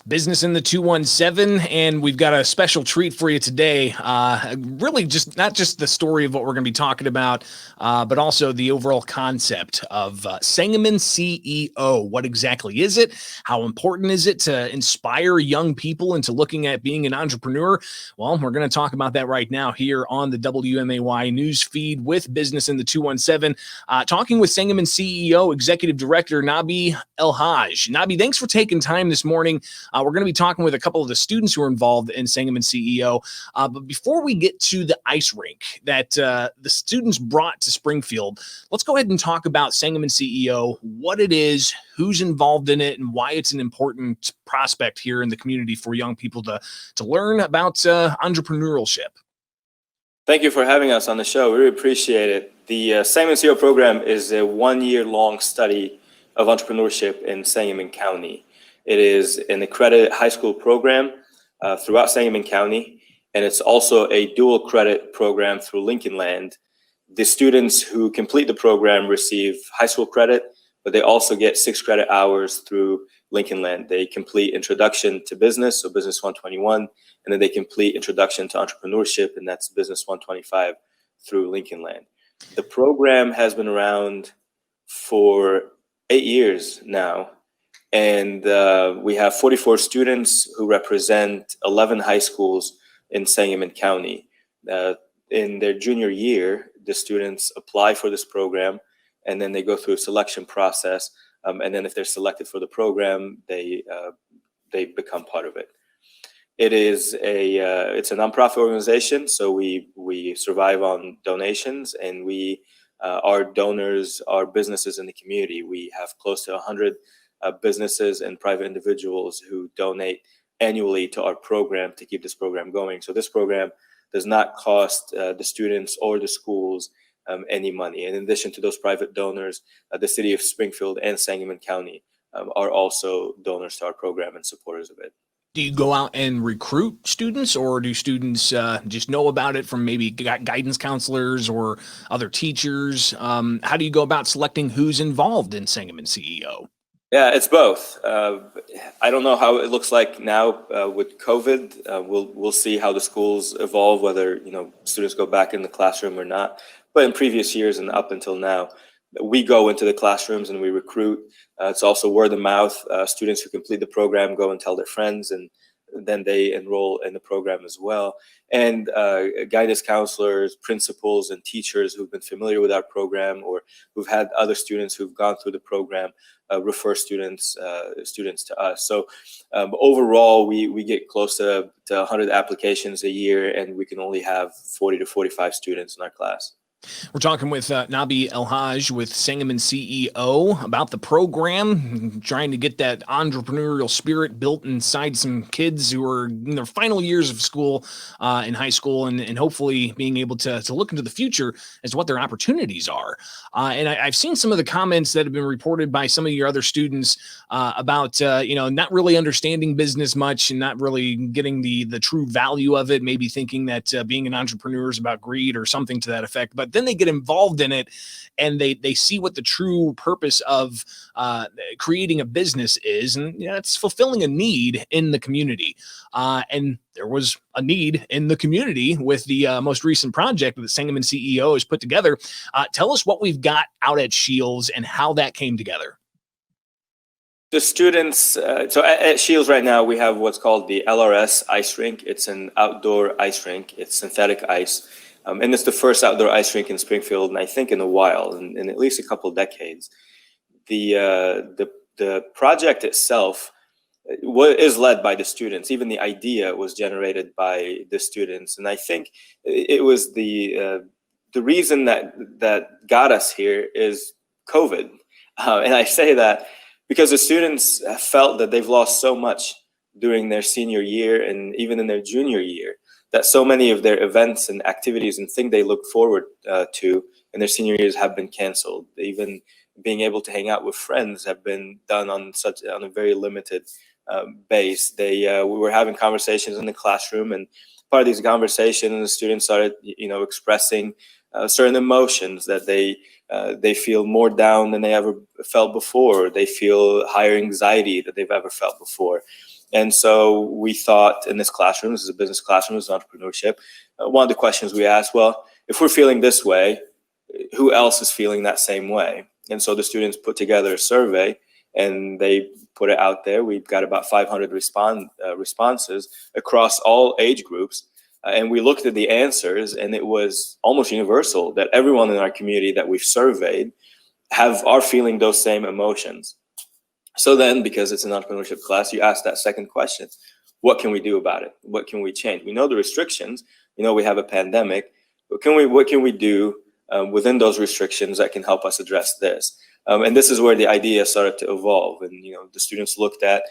Business in the 217, and we've got a special treat for you today. Really just not just the story of what we're going to be talking about, but also the overall concept of Sangamon CEO. What exactly is it? How important is it to inspire young people into looking at being an entrepreneur? Well, we're going to talk about that right now here on the WMAY news feed with Business in the 217, talking with Sangamon CEO, Executive Director Nabih Elhajj. Nabih, thanks for taking time this morning. We're going to be talking with a couple of the students who are involved in Sangamon CEO. But before we get to the ice rink that the students brought to Springfield, let's go ahead and talk about Sangamon CEO, what it is, who's involved in it, and why it's an important prospect here in the community for young people to learn about entrepreneurship. Thank you for having us on the show. We really appreciate it. The Sangamon CEO program is a one-year-long study of entrepreneurship in Sangamon County. It is an accredited high school program throughout Sangamon County, and it's also a dual credit program through Lincoln Land. The students who complete the program receive high school credit, but they also get 6 credit hours through Lincoln Land. They complete Introduction to Business, so Business 121, and then they complete Introduction to Entrepreneurship, and that's Business 125 through Lincoln Land. The program has been around for 8 years now, and we have 44 students who represent 11 high schools in Sangamon County. In their junior year, the students apply for this program, and then they go through a selection process. And then if they're selected for the program, they become part of it. It's a nonprofit organization, so we survive on donations, and our donors are businesses in the community. We have close to 100 businesses and private individuals who donate annually to our program to keep this program going. So this program does not cost the students or the schools any money. And in addition to those private donors, the city of Springfield and Sangamon County are also donors to our program and supporters of it. Do you go out and recruit students, or do students just know about it from maybe guidance counselors or other teachers? How do you go about selecting who's involved in Sangamon CEO? Yeah, it's both. I don't know how it looks like now with COVID. We'll see how the schools evolve, whether students go back in the classroom or not. But in previous years and up until now, we go into the classrooms and we recruit. It's also word of mouth. Students who complete the program go and tell their friends, and then they enroll in the program as well. And guidance counselors, principals, and teachers who've been familiar with our program or who've had other students who've gone through the program refer students to us. So overall, we get close to 100 applications a year, and we can only have 40 to 45 students in our class. We're talking with Nabih Elhajj with Sangamon CEO about the program, trying to get that entrepreneurial spirit built inside some kids who are in their final years of school, in high school, and hopefully being able to look into the future as to what their opportunities are. And I've seen some of the comments that have been reported by some of your other students about, not really understanding business much and not really getting the true value of it, maybe thinking that being an entrepreneur is about greed or something to that effect. But then they get involved in it and they see what the true purpose of creating a business is. And it's fulfilling a need in the community. And there was a need in the community with the most recent project that Sangamon CEO has put together. Tell us what we've got out at Scheels and how that came together. The students, so at Scheels right now, we have what's called the LRS Ice Rink. It's an outdoor ice rink. It's synthetic ice. And it's the first outdoor ice rink in Springfield, and I think in a while, in at least a couple of decades. The project itself is led by the students. Even the idea was generated by the students, and I think it was the reason that got us here is COVID. And I say that because the students felt that they've lost so much during their senior year and even in their junior year, that so many of their events and activities and things they look forward to in their senior years have been canceled. Even being able to hang out with friends have been done on a very limited base. We were having conversations in the classroom, and part of these conversations, the students started, expressing certain emotions, that they feel more down than they ever felt before. They feel higher anxiety than they've ever felt before. And so we thought in this classroom, this is a business classroom, this is entrepreneurship, one of the questions we asked, well, if we're feeling this way, who else is feeling that same way? And so the students put together a survey and they put it out there. We've got about 500 responses across all age groups. And we looked at the answers, and it was almost universal that everyone in our community that we've surveyed are feeling those same emotions. So then, because it's an entrepreneurship class, you ask that second question: what can we do about it? What can we change? We know the restrictions. We know we have a pandemic. But what can we do within those restrictions that can help us address this? And this is where the idea started to evolve. And the students looked at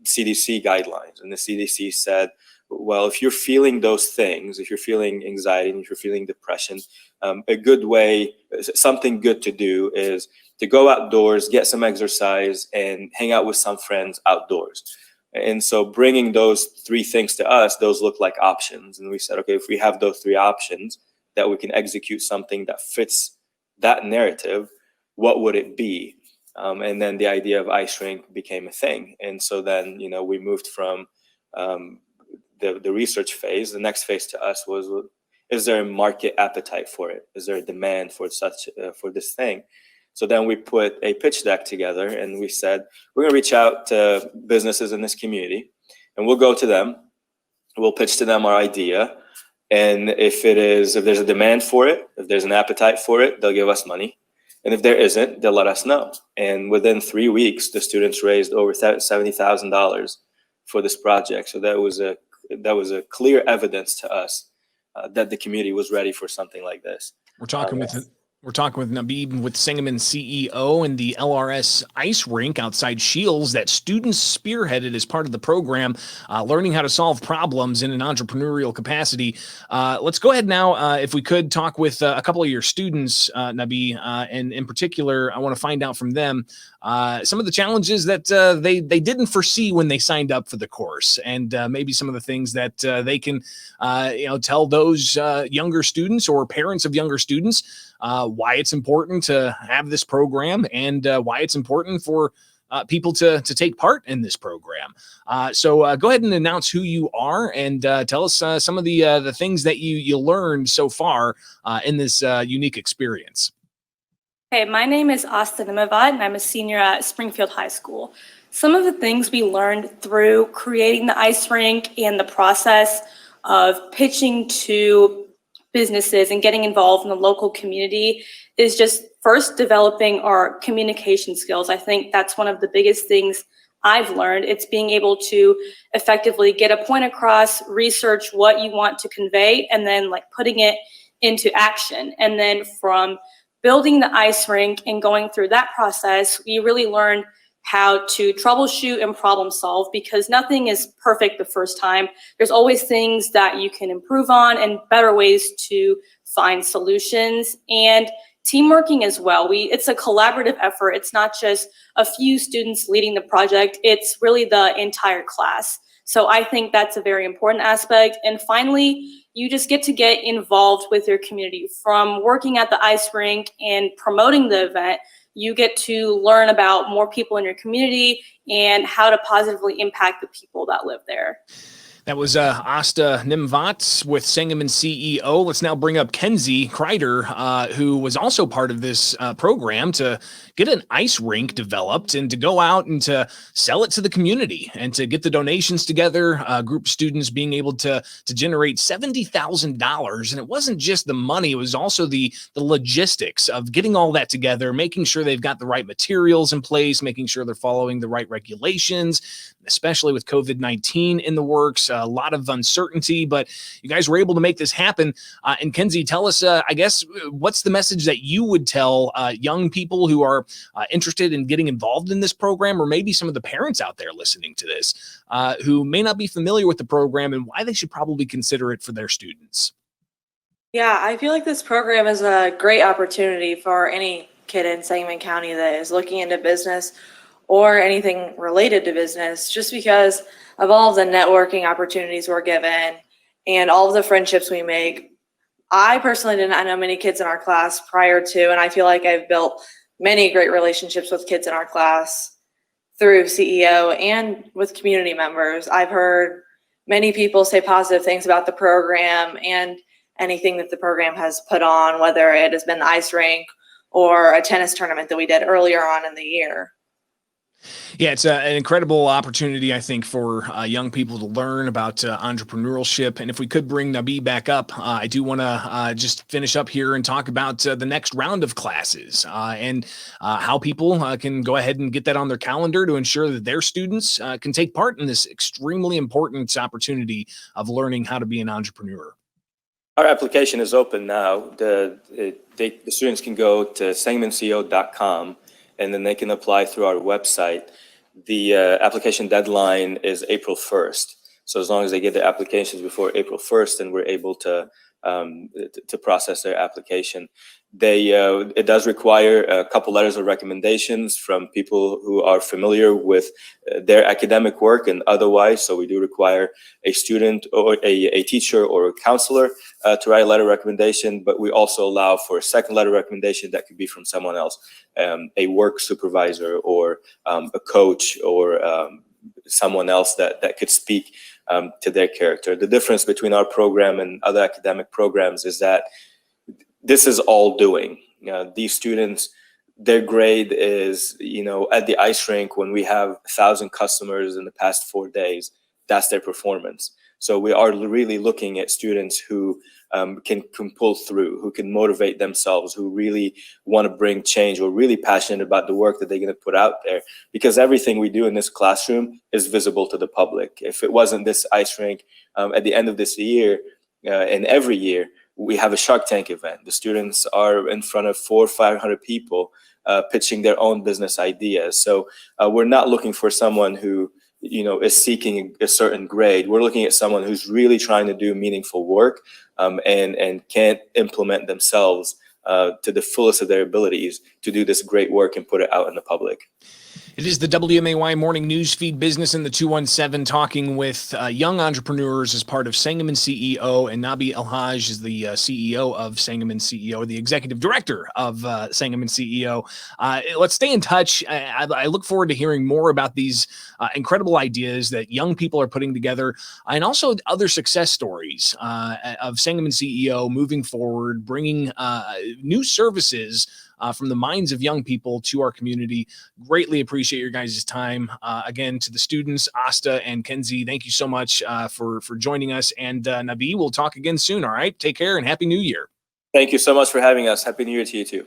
CDC guidelines, and the CDC said, well, if you're feeling those things, if you're feeling anxiety, and if you're feeling depression, a good way, something good to do is to go outdoors, get some exercise, and hang out with some friends outdoors. And so bringing those three things to us, those look like options. And we said, okay, if we have those three options, that we can execute something that fits that narrative, what would it be? And then the idea of Ice Rink became a thing. And so then, we moved from the research phase. The next phase to us was, is there a market appetite for it? Is there a demand for for this thing? So then we put a pitch deck together, and we said, we're going to reach out to businesses in this community, and we'll go to them. We'll pitch to them our idea. And if there's a demand for it, if there's an appetite for it, they'll give us money. And if there isn't, they'll let us know. And within 3 weeks, the students raised over $70,000 for this project. So that was a clear evidence to us that the community was ready for something like this. We're talking with Nabih with Sangamon CEO and the LRS Ice Rink outside Scheels that students spearheaded as part of the program, learning how to solve problems in an entrepreneurial capacity. Let's go ahead now, if we could, talk with a couple of your students, Nabih, and in particular, I want to find out from them some of the challenges that they didn't foresee when they signed up for the course, and maybe some of the things that they can tell those younger students or parents of younger students why it's important to have this program, and why it's important for people to take part in this program. So go ahead and announce who you are, and tell us some of the things that you learned so far in this unique experience. Hey, my name is Asta Nimavad, and I'm a senior at Springfield High School. Some of the things we learned through creating the ice rink and the process of pitching to businesses and getting involved in the local community is just first developing our communication skills. I think that's one of the biggest things I've learned. It's being able to effectively get a point across, research what you want to convey, and then putting it into action. And then from building the ice rink and going through that process, we really learned how to troubleshoot and problem solve, because nothing is perfect the first time. There's always things that you can improve on and better ways to find solutions, and teamworking as well. It's a collaborative effort. It's not just a few students leading the project. It's really the entire class. So I think that's a very important aspect. And finally, you just get involved with your community. From working at the ice rink and promoting the event, you get to learn about more people in your community and how to positively impact the people that live there. That was Asta Nimvat with Sangamon CEO. Let's now bring up Kenzie Kreider, who was also part of this program to get an ice rink developed and to go out and to sell it to the community and to get the donations together. A group of students being able to generate $70,000. And it wasn't just the money, it was also the logistics of getting all that together, making sure they've got the right materials in place, making sure they're following the right regulations, especially with COVID-19 in the works. A lot of uncertainty, but you guys were able to make this happen. And Kenzie, tell us, I guess, what's the message that you would tell young people who are interested in getting involved in this program, or maybe some of the parents out there listening to this who may not be familiar with the program, and why they should probably consider it for their students? Yeah, I feel like this program is a great opportunity for any kid in Sangamon County that is looking into business or anything related to business, just because of all of the networking opportunities we're given and all of the friendships we make I personally did not know many kids in our class prior to, and I feel like I've built many great relationships with kids in our class through CEO and with community members. I've heard many people say positive things about the program and anything that the program has put on, whether it has been the ice rink or a tennis tournament that we did earlier on in the year. Yeah, it's an incredible opportunity, I think, for young people to learn about entrepreneurship. And if we could bring Nabih back up, I do want to just finish up here and talk about the next round of classes and how people can go ahead and get that on their calendar to ensure that their students can take part in this extremely important opportunity of learning how to be an entrepreneur. Our application is open now. The students can go to sangamonceo.com and then they can apply through our website. The application deadline is April 1st. So as long as they get the applications before April 1st, then we're able to process their application. It does require a couple letters of recommendations from people who are familiar with their academic work and otherwise. So we do require a student or a teacher or a counselor to write a letter of recommendation, but we also allow for a second letter of recommendation that could be from someone else, a work supervisor or a coach or someone else that could speak to their character. The difference between our program and other academic programs is that this is all doing. These students, their grade is, at the ice rink when we have 1,000 customers in the past 4 days, that's their performance. So we are really looking at students who can pull through, who can motivate themselves, who really want to bring change, or really passionate about the work that they're going to put out there. Because everything we do in this classroom is visible to the public. If it wasn't this ice rink, at the end of this year and every year, we have a Shark Tank event. The students are in front of 400 or 500 people pitching their own business ideas. So we're not looking for someone who is seeking a certain grade. We're looking at someone who's really trying to do meaningful work and can't implement themselves to the fullest of their abilities to do this great work and put it out in the public. It is the WMAY Morning News Feed Business in the 217, talking with young entrepreneurs as part of Sangamon CEO, and Nabih Elhajj is the CEO of Sangamon CEO, the Executive Director of Sangamon CEO. Let's stay in touch. I look forward to hearing more about these incredible ideas that young people are putting together, and also other success stories of Sangamon CEO moving forward, bringing new services from the minds of young people to our community. Greatly appreciate your guys' time. Again, to the students, Asta and Kenzie, thank you so much for joining us. And Nabih, we'll talk again soon, all right? Take care and Happy New Year. Thank you so much for having us. Happy New Year to you too.